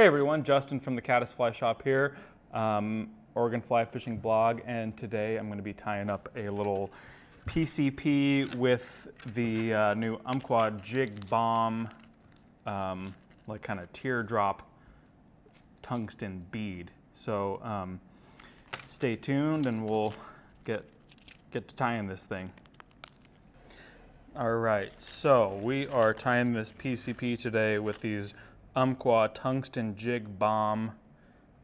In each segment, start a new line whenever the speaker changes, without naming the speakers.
Hey everyone, Justin from the Caddis Fly Shop here, Oregon Fly Fishing Blog, and today I'm going to be tying up a little PCP with the new Umpqua Jig Bomb, like kind of teardrop tungsten bead. So stay tuned and we'll get to tying this thing. All right, so we are tying this PCP today with these Umpqua tungsten jig bomb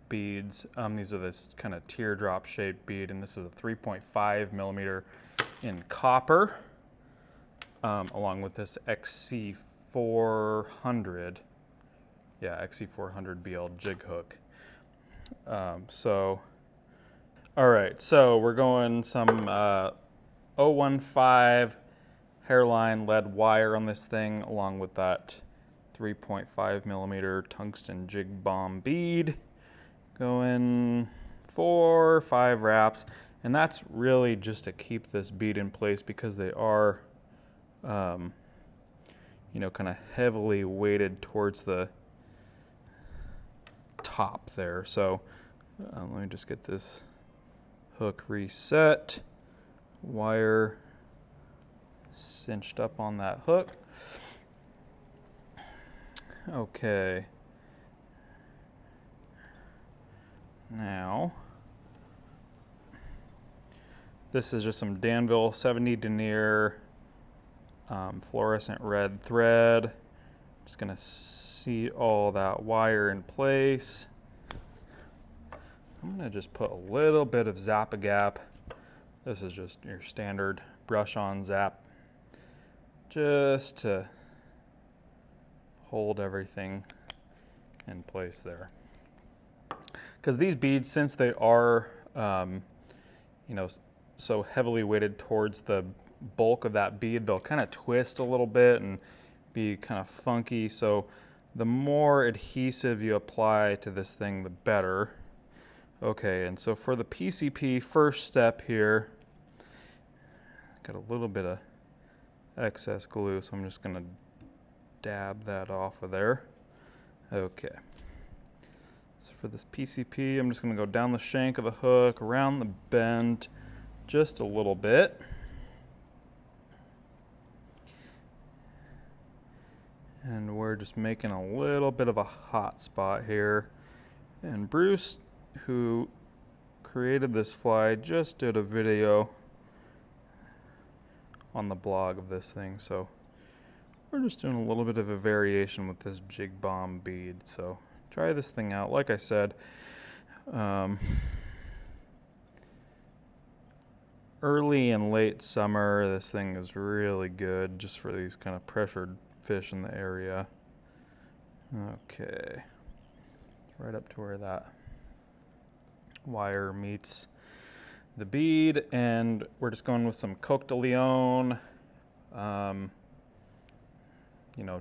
beads. These are this kind of teardrop shaped bead, and this is a 3.5 millimeter in copper, along with this XC400. Yeah, XC400 BL jig hook. All right, so we're going some 015 hairline lead wire on this thing, along with that 3.5 millimeter tungsten jig bomb bead. Going 4 or 5 wraps, and that's really just to keep this bead in place because they are, kind of heavily weighted towards the top there. So let me just get this hook reset, wire cinched up on that hook. Okay, now this is just some Danville 70 denier fluorescent red thread. Just gonna see all that wire in place. I'm gonna just put a little bit of Zap-A-Gap. This is just your standard brush on zap, just to hold everything in place there. Because these beads, since they are, so heavily weighted towards the bulk of that bead, they'll kind of twist a little bit and be kind of funky. So the more adhesive you apply to this thing, the better. Okay, and so for the PCP first step here, got a little bit of excess glue, so I'm just gonna dab that off of there. Okay, so for this PCP, I'm just going to go down the shank of the hook, around the bend just a little bit. And we're just making a little bit of a hot spot here. And Bruce, who created this fly, just did a video on the blog of this thing, so we're just doing a little bit of a variation with this jig bomb bead. So try this thing out. Like I said, early and late summer, this thing is really good just for these kind of pressured fish in the area. Okay, right up to where that wire meets the bead, and we're just going with some Coq de Leon,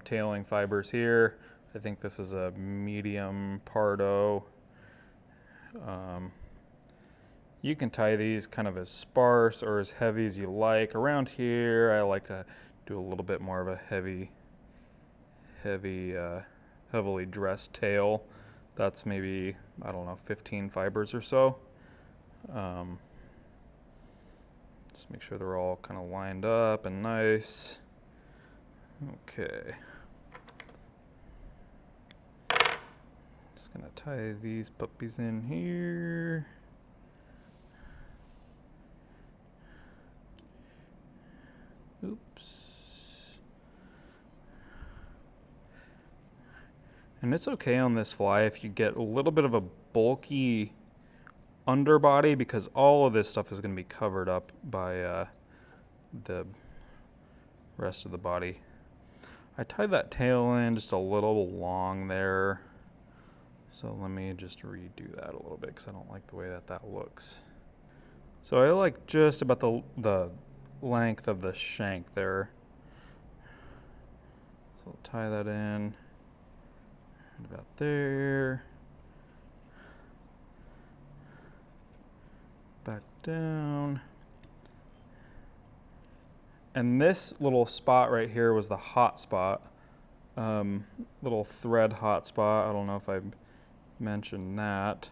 tailing fibers here. I think this is a medium Pardo. You can tie these kind of as sparse or as heavy as you like. Around here, I like to do a little bit more of a heavily dressed tail. That's maybe, 15 fibers or so. Just make sure they're all kind of lined up and nice. Okay. Just gonna tie these puppies in here. Oops. And it's okay on this fly if you get a little bit of a bulky underbody, because all of this stuff is going to be covered up by the rest of the body. I tied that tail in just a little long there, so let me just redo that a little bit because I don't like the way that looks. So I like just about the length of the shank there. So I'll tie that in about there. Back down. And this little spot right here was the hot spot. Little thread hot spot. I don't know if I mention that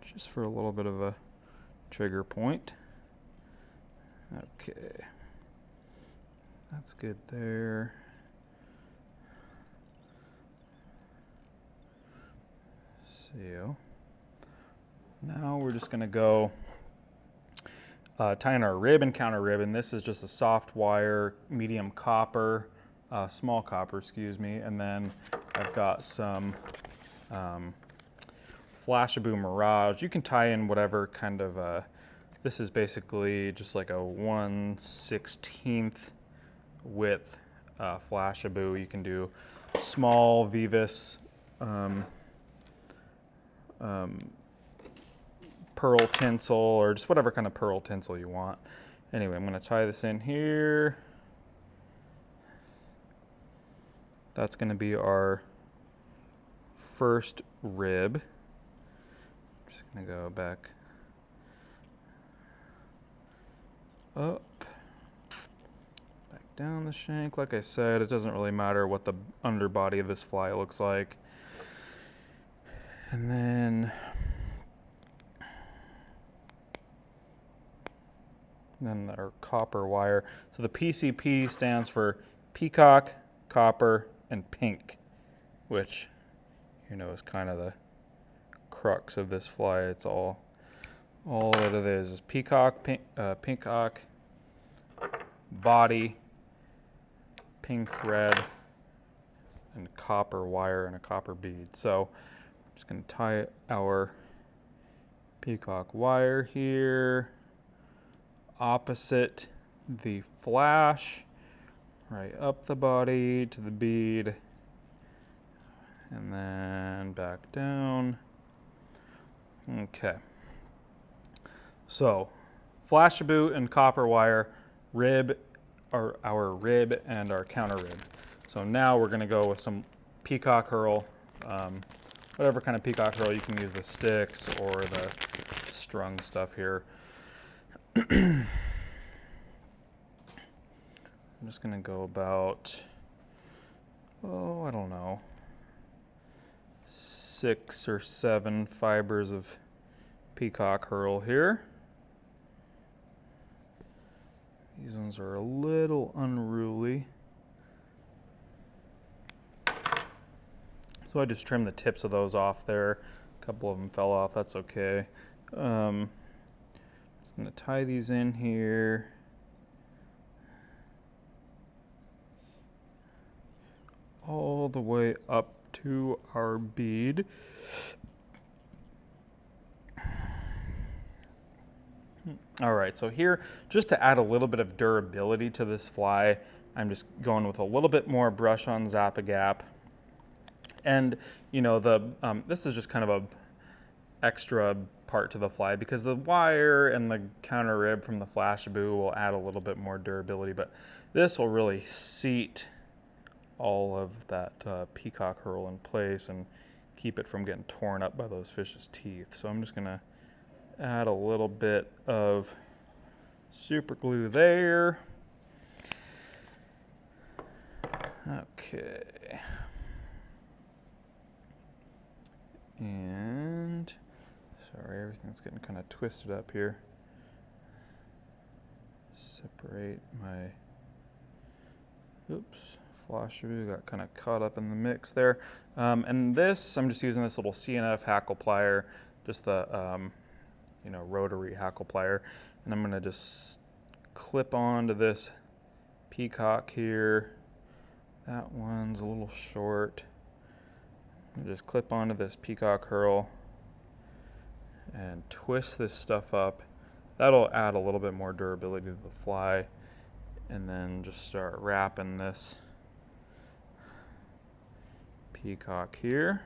just for a little bit of a trigger point. Okay, that's good there. So now we're just gonna go tying our rib and counter rib, and this is just a soft wire, medium copper, small copper, excuse me, and then I've got some Flashaboo Mirage. You can tie in whatever kind of, this is basically just like a 1/16 width Flashaboo. You can do small Vivus pearl tinsel, or just whatever kind of pearl tinsel you want. Anyway, I'm going to tie this in here. That's going to be our first rib. Just going to go back up, back down the shank. Like I said, it doesn't really matter what the underbody of this fly looks like. And then our copper wire. So the PCP stands for peacock, copper, and pink, which you know is kind of the crux of this fly. It's all that it is peacock, peacock, body, pink thread, and copper wire and a copper bead. So I'm just going to tie our peacock wire here opposite the flash, right up the body to the bead, and then back down. Okay. So Flashaboo and copper wire, rib, or our rib and our counter rib. So now we're going to go with some peacock herl, whatever kind of peacock herl. You can use the sticks or the strung stuff here. I'm just going to go about, I don't know, 6 or 7 fibers of peacock herl here. These ones are a little unruly. So I just trimmed the tips of those off there. A couple of them fell off, that's okay. Just gonna tie these in here. All the way up to our bead. All right, so here, just to add a little bit of durability to this fly, I'm just going with a little bit more brush on Zap-A-Gap. And, you know, this is just kind of a extra part to the fly because the wire and the counter rib from the Flashaboo will add a little bit more durability, but this will really seat all of that peacock herl in place and keep it from getting torn up by those fish's teeth. So I'm just gonna add a little bit of super glue there. Okay. And sorry, everything's getting kind of twisted up here. Separate my, Flashaboo got kind of caught up in the mix there. And this, I'm just using this little CNF hackle plier, just the, rotary hackle plier. And I'm gonna just clip onto this peacock here. That one's a little short. And just clip onto this peacock herl and twist this stuff up. That'll add a little bit more durability to the fly. And then just start wrapping this peacock here.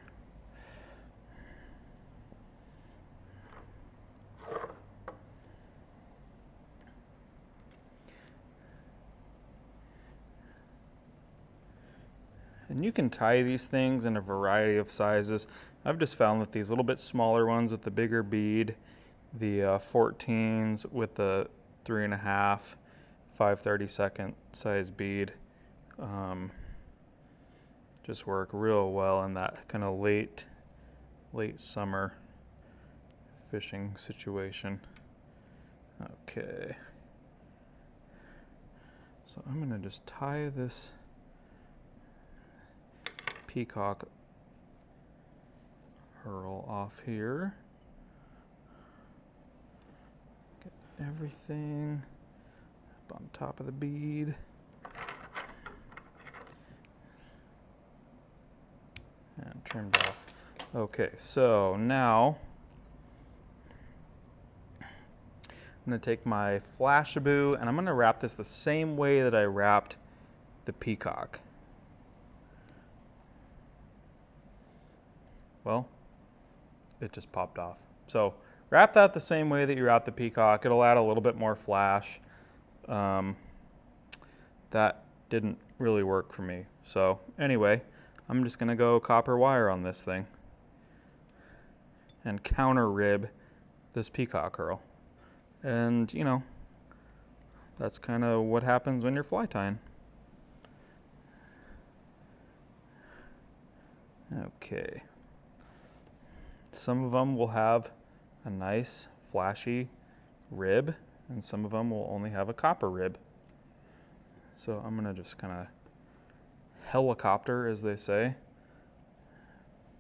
And you can tie these things in a variety of sizes. I've just found that these little bit smaller ones with the bigger bead, the 14s with the 3.5, 5/32 size bead, just work real well in that kind of late late summer fishing situation. Okay. So I'm gonna just tie this peacock herl off here. Get everything up on top of the bead. And trimmed off. Okay, so now I'm gonna take my Flashabou and I'm gonna wrap this the same way that I wrapped the peacock. Well, it just popped off. So wrap that the same way that you wrap the peacock. It'll add a little bit more flash. That didn't really work for me. So anyway, I'm just gonna go copper wire on this thing and counter rib this peacock herl. And you know, that's kind of what happens when you're fly tying. Okay. Some of them will have a nice flashy rib and some of them will only have a copper rib. So I'm gonna just kind of helicopter, as they say,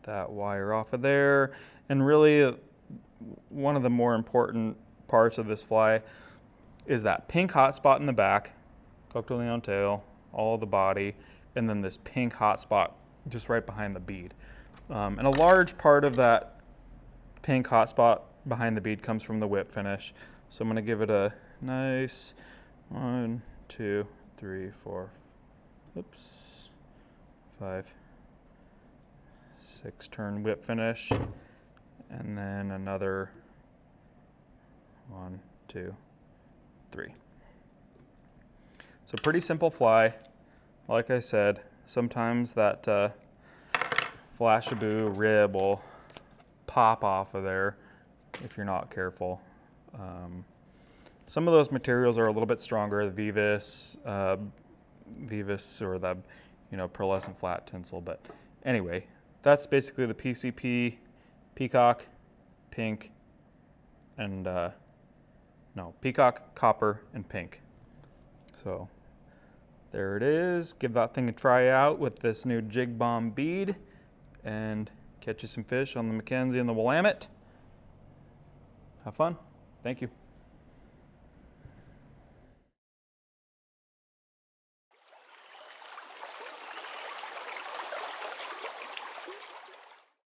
that wire off of there. And really one of the more important parts of this fly is that pink hot spot in the back, coq-de-lion tail, all of the body, and then this pink hot spot just right behind the bead. And a large part of that pink hot spot behind the bead comes from the whip finish. So I'm gonna give it a nice 1, 2, 3, 4, oops, 5, 6 turn whip finish, and then another 1, 2, 3. So pretty simple fly. Like I said, sometimes that Flashabou rib will pop off of there if you're not careful. Some of those materials are a little bit stronger, the Vivis or the pearlescent flat tinsel. But anyway, that's basically the PCP, peacock, pink, and peacock, copper, and pink. So there it is. Give that thing a try out with this new jig bomb bead and catch you some fish on the Mackenzie and the Willamette. Have fun. Thank you.